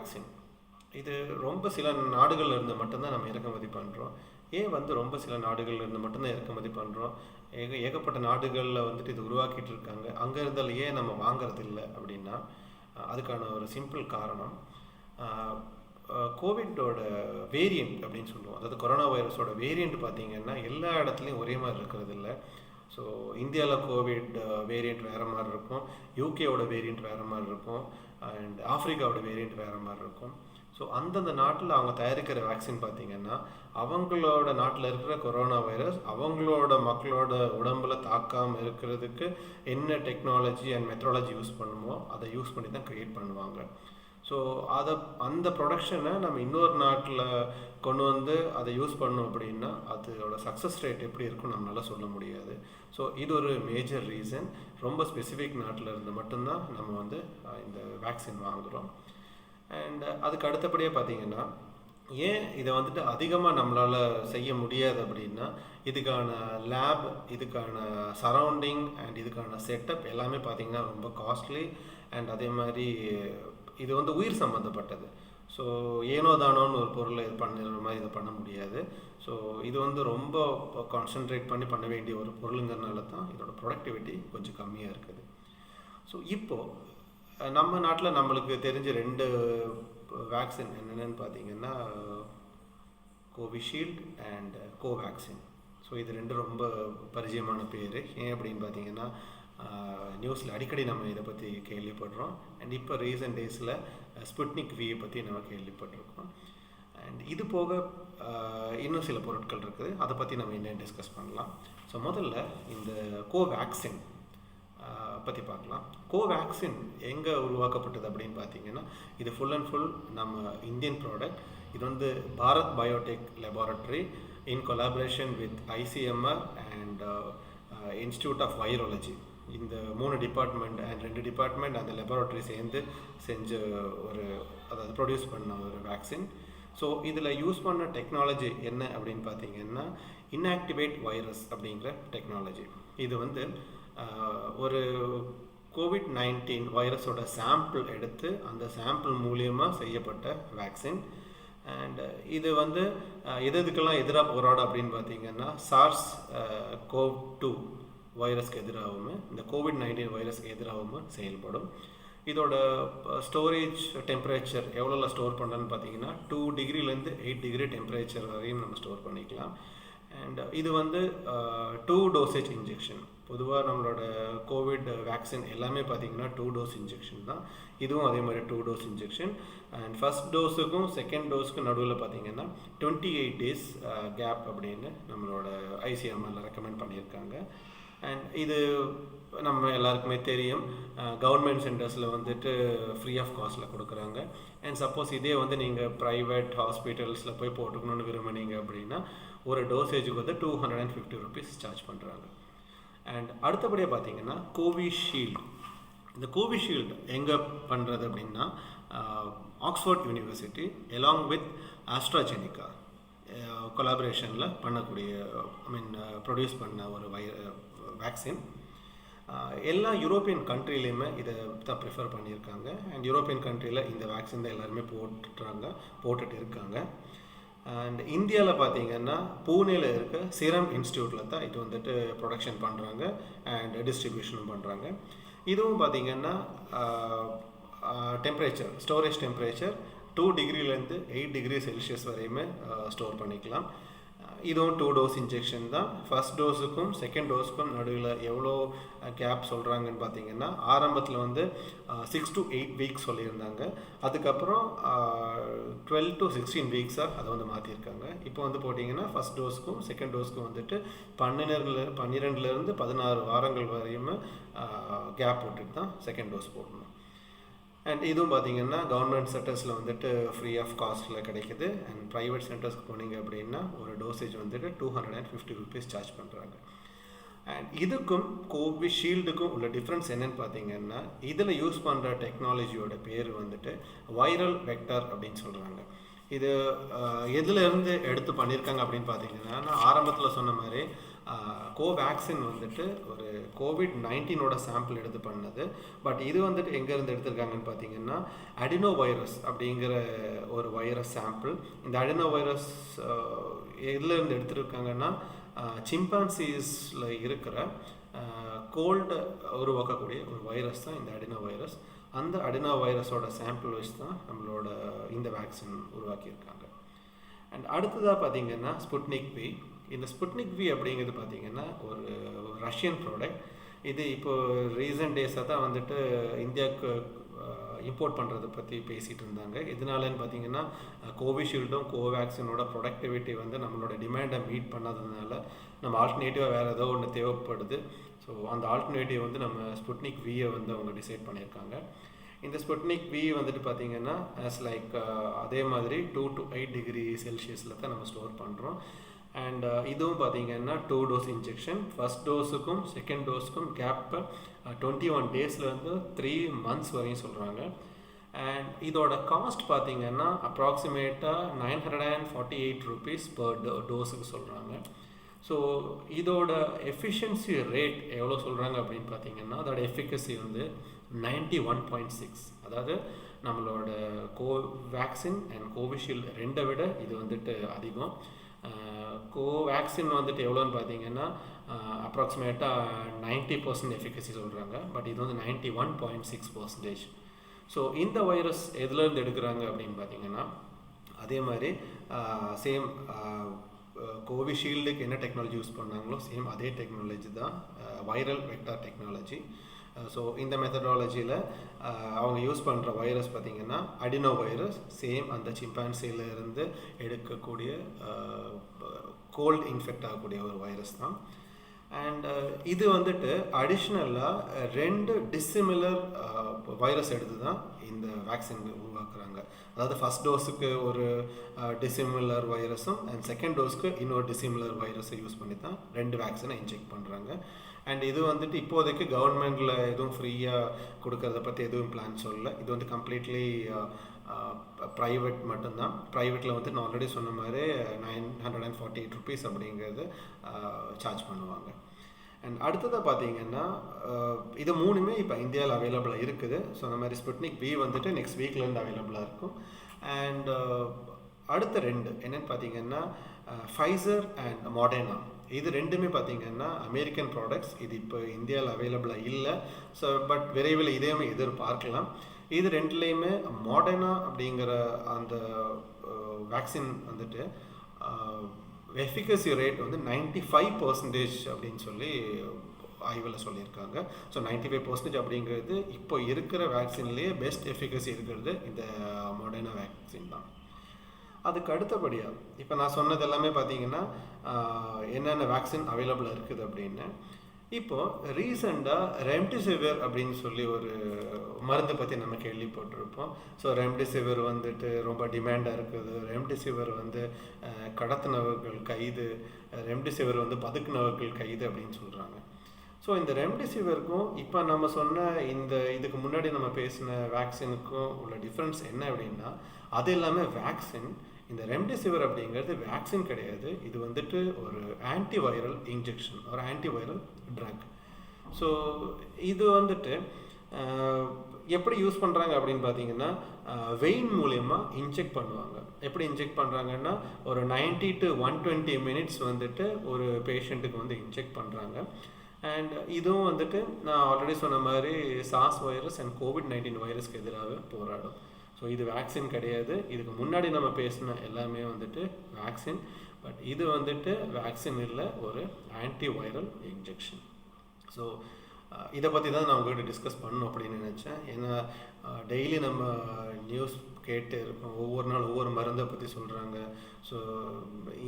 Vaccine. இது ரொம்ப சில நாடுகள்ல இருந்து மட்டும்தான் நம்ம இறக்குமதி பண்ணுறோம். ஏன் வந்து ரொம்ப சில நாடுகள்ல இருந்து மட்டும்தான் இறக்குமதி பண்ணுறோம்? ஏகப்பட்ட நாடுகளில் வந்துட்டு இது உருவாக்கிட்டு இருக்காங்க. அங்கே இருந்தால் ஏன் நம்ம வாங்குறது இல்லை அப்படின்னா, அதுக்கான ஒரு சிம்பிள் காரணம், கோவிட்டோட வேரியண்ட் அப்படின்னு சொல்லுவோம். அதாவது கொரோனா வைரஸோட வேரியண்ட் பார்த்தீங்கன்னா எல்லா இடத்துலையும் ஒரே மாதிரி இருக்கிறது இல்லை. ஸோ இந்தியாவில் கோவிட் வேரியண்ட் வேறு மாதிரி இருக்கும், யூகேவோட வேரியண்ட் வேறு மாதிரி இருக்கும், அண்ட் ஆஃப்ரிக்காவோட வேரியண்ட் வேறு மாதிரி இருக்கும். ஸோ அந்தந்த நாட்டில் அவங்க தயாரிக்கிற வேக்சின் பார்த்தீங்கன்னா அவங்களோட நாட்டில் இருக்கிற கொரோனா வைரஸ் அவங்களோட மக்களோட உடம்புல தாக்காமல் இருக்கிறதுக்கு என்ன டெக்னாலஜி அண்ட் மெத்தடாலஜி யூஸ் பண்ணுமோ அதை யூஸ் பண்ணி தான் க்ரியேட் பண்ணுவாங்க. ஸோ அந்த ப்ரொடக்ஷனை நம்ம இன்னொரு நாட்டில் கொண்டு வந்து அதை யூஸ் பண்ணோம் அப்படின்னா அதோட சக்ஸஸ் ரேட் எப்படி இருக்குன்னு நம்மளால சொல்ல முடியாது. ஸோ இது ஒரு மேஜர் ரீசன். ரொம்ப ஸ்பெசிஃபிக் நாட்டில் இருந்து மட்டும்தான் நம்ம வந்து இந்த வேக்சின் வாங்குகிறோம். அண்ட் அதுக்கு அடுத்தபடியாக பார்த்தீங்கன்னா ஏன் இதை வந்துட்டு அதிகமாக நம்மளால் செய்ய முடியாது அப்படின்னா, இதுக்கான லேப், இதுக்கான சரௌண்டிங் அண்ட் இதுக்கான செட்டப் எல்லாமே பார்த்தீங்கன்னா ரொம்ப காஸ்ட்லி. அண்ட் அதே மாதிரி இது வந்து உயிர் சம்மந்தப்பட்டது. ஸோ ஏனோ தானோன்னு ஒரு பொருளை இது பண்ணுற மாதிரி இதை பண்ண முடியாது. ஸோ இது வந்து ரொம்ப கான்சென்ட்ரேட் பண்ண வேண்டிய ஒரு பொருளுங்கிறதுனால தான் இதோட ப்ரொடக்டிவிட்டி கொஞ்சம் கம்மியாக இருக்குது. ஸோ இப்போது நம்ம நாட்டில் நம்மளுக்கு தெரிஞ்ச 2 வேக்சின் என்னென்னு பார்த்தீங்கன்னா கோவிஷீல்டு அண்ட் கோவேக்சின். ஸோ இது 2 ரொம்ப பரிச்சயமான பேர். ஏன் அப்படின்னு பார்த்தீங்கன்னா நியூஸில் அடிக்கடி நம்ம இதை பற்றி கேள்விப்படுறோம். அண்ட் இப்போ ரீசன்ட் டேஸில் ஸ்புட்னிக் வியை பற்றி நம்ம கேள்விப்பட்டிருக்கோம். அண்ட் இது போக இன்னும் சில பொருட்கள் இருக்குது, அதை பற்றி நம்ம இன்னும் டிஸ்கஸ் பண்ணலாம். ஸோ முதல்ல இந்த கோவேக்சின் பற்றி பார்க்கலாம். கோவேக்சின் எங்கே உருவாக்கப்பட்டது அப்படின்னு பார்த்தீங்கன்னா இது ஃபுல் அண்ட் ஃபுல் நம்ம இந்தியன் ப்ராடக்ட். இது வந்து Bharat Biotech laboratory in collaboration with ICMR and institute of virology. இந்த 3 டிபார்ட்மெண்ட் அண்ட் 2 டிபார்ட்மெண்ட் அந்த லேபார்டரி சேர்ந்து செஞ்ச அதாவது ப்ரொடியூஸ் பண்ண ஒரு வேக்சின். ஸோ இதில் யூஸ் பண்ண டெக்னாலஜி என்ன அப்படின்னு பார்த்தீங்கன்னா இன்ஆக்டிவேட் வைரஸ் அப்படிங்கிற டெக்னாலஜி. இது வந்து ஒரு COVID-19 வைரஸோட சாம்பிள் எடுத்து அந்த சாம்பிள் மூலியமாக செய்யப்பட்ட வேக்சின். அண்ட் இது வந்து எதுக்கெல்லாம் எதிராக போராடும் அப்படின்னு பார்த்தீங்கன்னா SARS-CoV-2 வைரஸ்க்கு எதிராகவும் இந்த COVID-19 வைரஸ்க்கு எதிராகவும் செயல்படும். இதோட ஸ்டோரேஜ் டெம்பரேச்சர் எவ்வளோலாம் ஸ்டோர் பண்ணுறதுன்னு பார்த்தீங்கன்னா 2 டிகிரிலேருந்து 8 டிகிரி டெம்பரேச்சர் வரையும் நம்ம ஸ்டோர் பண்ணிக்கலாம். அண்ட் இது வந்து 2 டோசேஜ் இன்ஜெக்ஷன். பொதுவாக நம்மளோட கோவிட் வேக்சின் எல்லாமே பார்த்தீங்கன்னா 2 டோஸ் இன்ஜெக்ஷன் தான். இதுவும் அதே மாதிரி 2 டோஸ் இன்ஜெக்ஷன். அண்ட் ஃபஸ்ட் டோஸுக்கும் செகண்ட் டோஸுக்கும் நடுவில் பார்த்தீங்கன்னா 28 டேஸ் கேப் அப்படின்னு நம்மளோட ICMR ரெக்கமெண்ட் பண்ணியிருக்காங்க. அண்ட் இது நம்ம எல்லாருக்குமே தெரியும், கவர்மெண்ட் சென்டர்ஸில் வந்துட்டு ஃப்ரீ ஆஃப் காஸ்ட்டில் கொடுக்குறாங்க. அண்ட் சப்போஸ் இதே வந்து நீங்கள் ப்ரைவேட் ஹாஸ்பிட்டல்ஸில் போய் போட்டுக்கணுன்னு விரும்புனீங்க அப்படின்னா ஒரு டோசேஜுக்கு வந்து 250 ருபீஸ் சார்ஜ் பண்ணுறாங்க. அண்ட் அடுத்தபடியாக பார்த்தீங்கன்னா கோவிஷீல்டு. இந்த கோவிஷீல்டு எங்கே பண்ணுறது அப்படின்னா Oxford university along with AstraZeneca கொலாபரேஷனில் பண்ணக்கூடிய ப்ரொடியூஸ் பண்ண ஒரு வேக்சின். எல்லா யூரோப்பியன் கண்ட்ரிலையுமே இதை தான் ப்ரிஃபர் பண்ணியிருக்காங்க. அண்ட் யூரோப்பியன் கண்ட்ரியில் இந்த வேக்சின் தான் எல்லாருமே போட்டுட்டு இருக்காங்க. அண்ட் இந்தியாவில் பார்த்தீங்கன்னா பூனேல இருக்க சீரம் இன்ஸ்டியூட்டில் தான் இது வந்துட்டு ப்ரொடக்ஷன் பண்ணுறாங்க அண்ட் டிஸ்ட்ரிபியூஷனும் பண்ணுறாங்க. இதுவும் பார்த்தீங்கன்னா temperature, storage temperature 2 டிகிரிலேருந்து 8 degree Celsius வரையுமே ஸ்டோர் பண்ணிக்கலாம். இதுவும் 2 டோஸ் இன்ஜெக்ஷன் தான். ஃபர்ஸ்ட் டோஸுக்கும் செகண்ட் டோஸுக்கும் நடுவில் எவ்வளோ கேப் சொல்கிறாங்கன்னு பார்த்தீங்கன்னா ஆரம்பத்தில் வந்து 6 to 8 வீக்ஸ் சொல்லியிருந்தாங்க. அதுக்கப்புறம் 12 to 16 வீக்ஸாக அதை வந்து மாற்றிருக்காங்க. இப்போ வந்து போட்டிங்கன்னா ஃபஸ்ட் டோஸுக்கும் செகண்ட் டோஸுக்கும் வந்துட்டு 12லேருந்து 16 வாரங்கள் வரையுமே கேப் போட்டுட்டு தான் செகண்ட் டோஸ் போடணும். அண்ட் இதுவும் பார்த்தீங்கன்னா கவர்மெண்ட் சென்டர்ஸில் வந்துட்டு ஃப்ரீ ஆஃப் காஸ்ட்டில் கிடைக்குது. அண்ட் ப்ரைவேட் சென்டர்ஸ்க்கு போனீங்க அப்படின்னா ஒரு டோசேஜ் வந்துட்டு 250 ருபீஸ் சார்ஜ் பண்ணுறாங்க. அண்ட் இதுக்கும் கோவிஷீல்டுக்கும் உள்ள டிஃப்ரென்ஸ் என்னென்னு பார்த்தீங்கன்னா இதில் யூஸ் பண்ணுற டெக்னாலஜியோட பேர் வந்துட்டு வைரல் வெக்டர் அப்படின்னு சொல்கிறாங்க. இது எதுலேருந்து எடுத்து பண்ணியிருக்காங்க அப்படின்னு பார்த்தீங்கன்னா நான் ஆரம்பத்தில் சொன்ன மாதிரி கோவேக்சின் வந்துட்டு ஒரு COVID-19 சாம்பிள் எடுத்து பண்ணது. பட் இது வந்துட்டு எங்கேருந்து எடுத்திருக்காங்கன்னு பார்த்தீங்கன்னா அடினோ வைரஸ் அப்படிங்கிற ஒரு வைரஸ் சாம்பிள். இந்த அடினோ வைரஸ் எதுலேருந்து எடுத்துருக்காங்கன்னா சிம்பான்சீஸில் இருக்கிற கோல்டு உருவாக்கக்கூடிய ஒரு வைரஸ் தான் இந்த அடினோ வைரஸ். அந்த அடினோ வைரஸோட சாம்பிள் வச்சு தான் நம்மளோட இந்த வேக்சின் உருவாக்கியிருக்காங்க. அண்ட் அடுத்ததாக பார்த்தீங்கன்னா ஸ்புட்னிக் வி. இந்த ஸ்புட்னிக் வி அப்படிங்கிறது பார்த்தீங்கன்னா ஒரு ரஷ்யன் ப்ராடக்ட். இது இப்போது ரீசன்ட் டேஸாக தான் வந்துட்டு இந்தியாவுக்கு இம்போர்ட் பண்ணுறதை பற்றி பேசிகிட்டு இருந்தாங்க. எதனாலன்னு பார்த்தீங்கன்னா கோவிஷீல்டும் கோவேக்சினோட ப்ரொடக்டிவிட்டி வந்து நம்மளோட டிமாண்டை மீட் பண்ணாததுனால நம்ம ஆல்டர்னேட்டிவாக வேறு ஏதோ ஒன்று தேவைப்படுது. ஸோ அந்த ஆல்டர்னேட்டிவ் வந்து நம்ம ஸ்புட்னிக் வியை வந்து அவங்க டிசைட் பண்ணியிருக்காங்க. இந்த ஸ்புட்னிக் வி வந்துட்டு பார்த்தீங்கன்னா அதே மாதிரி 2 to 8 டிகிரி செல்சியஸில் தான் நம்ம ஸ்டோர் பண்ணுறோம். அண்ட் இதுவும் பார்த்தீங்கன்னா 2 டோஸ் இன்ஜெக்ஷன். ஃபர்ஸ்ட் டோஸுக்கும் செகண்ட் டோஸுக்கும் கேப்பை 21 டேஸ்லேருந்து 3 months வரையும் சொல்கிறாங்க. அண்ட் இதோட காஸ்ட் பார்த்தீங்கன்னா அப்ராக்சிமேட்டாக 948 rupees per டோஸுக்கு சொல்கிறாங்க. ஸோ இதோட எஃபிஷியன்சி ரேட் எவ்வளோ சொல்கிறாங்க அப்படின்னு பார்த்தீங்கன்னா அதோட எஃபிகசி வந்து 91.6. அதாவது நம்மளோட கோவேக்சின் அண்ட் கோவிஷீல்டு ரெண்டை விட இது வந்துட்டு அதிகம். கோவேக்சின் வந்துட்டு எவ்வளோன்னு பார்த்தீங்கன்னா அப்ராக்சிமேட்டாக 90% எஃபிகசி சொல்கிறாங்க. பட் இது வந்து 91.6%. ஸோ இந்த வைரஸ் எதுலேருந்து எடுக்கிறாங்க அப்படின்னு பார்த்தீங்கன்னா அதே மாதிரி சேம் கோவிஷீல்டுக்கு என்ன டெக்னாலஜி யூஸ் பண்ணாங்களோ சேம் அதே டெக்னாலஜி தான் வைரல் வெக்டார் டெக்னாலஜி. ஸோ இந்த மெத்தடாலஜியில் அவங்க யூஸ் பண்ணுற வைரஸ் பார்த்திங்கன்னா அடினோ வைரஸ், சேம் அந்த சிம்பான்சியில் இருந்து எடுக்கக்கூடிய கோல்டு இன்ஃபெக்ட் ஆகக்கூடிய ஒரு வைரஸ் தான். அண்ட் இது வந்துட்டு அடிஷ்னலாக 2 டிஸ்சிமிலர் வைரஸ் எடுத்து தான் இந்த வேக்சின் உருவாக்குறாங்க. அதாவது ஃபஸ்ட் டோஸுக்கு ஒரு டிசிமிலர் வைரஸும் அண்ட் செகண்ட் டோஸ்க்கு இன்னொரு டிசிமிலர் வைரஸை யூஸ் பண்ணி தான் 2 வேக்சினை இன்ஜெக்ட் பண்ணுறாங்க. அண்ட் இது வந்துட்டு இப்போதைக்கு கவர்மெண்டில் எதுவும் ஃப்ரீயாக கொடுக்கறத பற்றி எதுவும் பிளான் சொல்லலை. இது வந்து கம்ப்ளீட்லி ப்ரைவேட் மட்டும்தான். ப்ரைவேட்டில் வந்து நான் ஆல்ரெடி சொன்ன மாதிரி 948 rupees அப்படிங்கிறது சார்ஜ் பண்ணுவாங்க. அண்ட் அடுத்ததாக பார்த்தீங்கன்னா இது 3மே இப்போ இந்தியாவில் அவைலபிளாக இருக்குது. ஸோ அந்த மாதிரி ஸ்புட்னிக் வி வந்துட்டு நெக்ஸ்ட் வீக்லேருந்து அவைலபிளாக இருக்கும். அண்ட் அடுத்த 2 என்னென்னு பார்த்தீங்கன்னா ஃபைசர் அண்ட் மாடர்னா. இது 2மே பார்த்தீங்கன்னா அமெரிக்கன் ப்ராடக்ட்ஸ். இது இப்போ இந்தியாவில் அவைலபிளாக இல்லை. ஸோ பட் விரைவில் இதேமே எதிர்பார்க்கலாம். இது 2லேயுமே மாடர்னா அப்படிங்கிற அந்த வேக்சின் வந்துட்டு எஃபிகசி ரேட் வந்து 95% அப்படின்னு சொல்லி ஆய்வில் சொல்லியிருக்காங்க. ஸோ 95% அப்படிங்கிறது இப்போ இருக்கிற வேக்சின்லேயே பெஸ்ட் எஃபிகசி இருக்கிறது இந்த மாடர்னா வேக்சின் தான். அதுக்கு அடுத்தபடியாக இப்போ நான் சொன்னது எல்லாமே பார்த்தீங்கன்னா என்னென்ன வேக்சின் அவைலபிளாக இருக்குது அப்படின்னு. இப்போது ரீசெண்டாக ரெம்டெசிவிர் அப்படின்னு சொல்லி ஒரு மருந்து பற்றி நம்ம கேள்விப்பட்டிருப்போம். ஸோ ரெம்டெசிவிர் வந்துட்டு ரொம்ப டிமாண்டாக இருக்குது. ரெம்டெசிவிர் வந்து கடத்தினவர்கள் கைது, ரெம்டெசிவிர் வந்து பதுக்குனவர்கள் கைது அப்படின்னு சொல்கிறாங்க. ஸோ இந்த ரெம்டெசிவிருக்கும் இப்போ நம்ம சொன்ன இதுக்கு முன்னாடி நம்ம பேசின வேக்சினுக்கும் உள்ள டிஃப்ரென்ஸ் என்ன அப்படின்னா அது எல்லாமே வேக்சின். இந்த ரெம்டெசிவிர் அப்படிங்கிறது வேக்சின் கிடையாது. இது வந்துட்டு ஒரு ஆன்டிவைரல் இன்ஜெக்ஷன், ஒரு ஆன்டிவைரல் ட்ரக். ஸோ இது வந்துட்டு எப்படி யூஸ் பண்ணுறாங்க அப்படின்னு பார்த்தீங்கன்னா வெயின் மூலயமா இன்ஜெக்ட் பண்ணுவாங்க. எப்படி இன்ஜெக்ட் பண்ணுறாங்கன்னா ஒரு 90 to 120 minutes வந்துட்டு ஒரு பேஷண்ட்டுக்கு வந்து இன்ஜெக்ட் பண்ணுறாங்க. அண்ட் இதுவும் வந்துட்டு நான் ஆல்ரெடி சொன்ன மாதிரி சாஸ் வைரஸ் அண்ட் COVID-19 வைரஸ்க்கு எதிராக போராடும். ஸோ இது வேக்சின் கிடையாது. இதுக்கு முன்னாடி நம்ம பேசின எல்லாமே வந்துட்டு வேக்சின். பட் இது வந்துட்டு வேக்சின் இல்லை, ஒரு ஆன்டிவைரல் இன்ஜெக்ஷன். ஸோ இதை பற்றி தான் நான் உங்கள்கிட்ட டிஸ்கஸ் பண்ணணும் அப்படின்னு நினச்சேன். ஏன்னா டெய்லி நம்ம நியூஸ் கேட்டு இருக்கோம். ஒவ்வொரு நாள் ஒவ்வொரு மருந்தை பற்றி சொல்கிறாங்க. ஸோ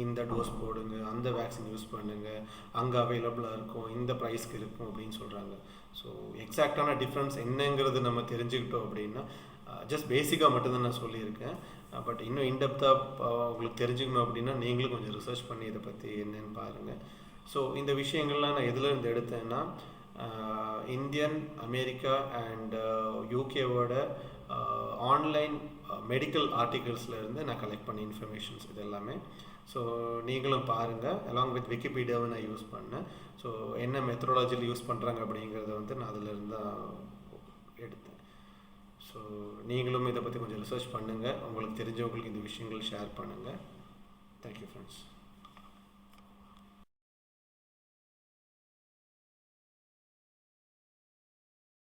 இந்த டோஸ் போடுங்க, அந்த வேக்சின் யூஸ் பண்ணுங்கள், அங்கே அவைலபிளாக இருக்கும், இந்த ப்ரைஸ்க்கு இருக்கும் அப்படின்னு சொல்கிறாங்க. ஸோ எக்ஸாக்டான டிஃப்ரென்ஸ் என்னங்கிறது நம்ம தெரிஞ்சுக்கிட்டோம் அப்படின்னா ஜஸ்ட் பேசிக்காக மட்டும்தான் நான் சொல்லியிருக்கேன். பட் இன்னும் இன்டெப்த்தாக உங்களுக்கு தெரிஞ்சுக்கணும் அப்படின்னா நீங்களும் கொஞ்சம் ரிசர்ச் பண்ணி இதை பற்றி என்னென்னு பாருங்கள். ஸோ இந்த விஷயங்கள்லாம் நான் எதுலேருந்து எடுத்தேன்னா இந்தியன், அமெரிக்கா அண்ட் யூகேவோட ஆன்லைன் மெடிக்கல் ஆர்டிகல்ஸ்லேருந்து நான் கலெக்ட் பண்ண இன்ஃபர்மேஷன்ஸ் இது எல்லாமே. ஸோ நீங்களும் பாருங்கள். அலாங் வித் விக்கிபீடியாவை நான் யூஸ் பண்ணேன். ஸோ என்ன மெத்தடாலஜியில் யூஸ் பண்ணுறாங்க அப்படிங்கிறத வந்து நான் அதிலிருந்து தான் எடுத்தேன். ஸோ நீங்களும் இதை பற்றி கொஞ்சம் ரிசர்ச் பண்ணுங்கள். உங்களுக்கு தெரிஞ்சவங்களுக்கு இந்த விஷயங்கள் ஷேர் பண்ணுங்கள். Thank you friends.